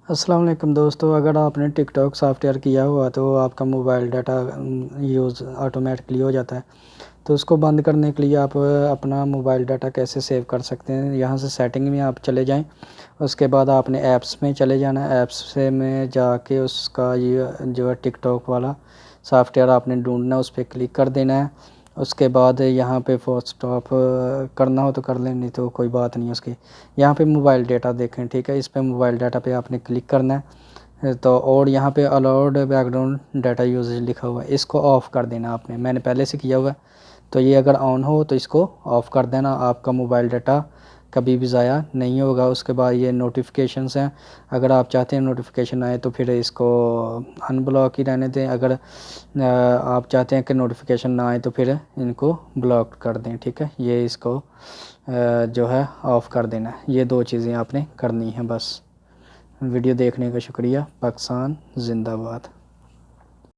السلام علیکم دوستو، اگر آپ نے ٹک ٹاک سافٹ ویئر کیا ہوا تو آپ کا موبائل ڈاٹا یوز آٹومیٹکلی ہو جاتا ہے۔ تو اس کو بند کرنے کے لیے آپ اپنا موبائل ڈاٹا کیسے سیو کر سکتے ہیں؟ یہاں سے سیٹنگ میں آپ چلے جائیں، اس کے بعد آپ نے ایپس میں چلے جانا ہے۔ ایپس سے میں جا کے اس کا یہ جو ہے ٹک ٹاک والا سافٹ ویئر آپ نے ڈھونڈنا ہے، اس پہ کلک کر دینا ہے۔ اس کے بعد یہاں پہ فورس اسٹاپ کرنا ہو تو کر لیں، نہیں تو کوئی بات نہیں اس کی۔ یہاں پہ موبائل ڈاٹا دیکھیں، ٹھیک ہے، اس پہ موبائل ڈاٹا پہ آپ نے کلک کرنا ہے تو اور یہاں پہ allowed back ground data usage لکھا ہوا ہے، اس کو آف کر دینا آپ نے۔ میں نے پہلے سے کیا ہوا ہے تو یہ اگر آن ہو تو اس کو آف کر دینا، آپ کا موبائل ڈاٹا کبھی بھی ضائع نہیں ہوگا۔ اس کے بعد یہ نوٹیفیکیشنز ہیں، اگر آپ چاہتے ہیں نوٹیفیکیشن آئے تو پھر اس کو ان بلاک ہی رہنے دیں، اگر آپ چاہتے ہیں کہ نوٹیفیکیشن نہ آئے تو پھر ان کو بلاک کر دیں، ٹھیک ہے۔ یہ اس کو جو ہے آف کر دینا ہے، یہ دو چیزیں آپ نے کرنی ہیں بس۔ ویڈیو دیکھنے کا شکریہ۔ پاکستان زندہ باد۔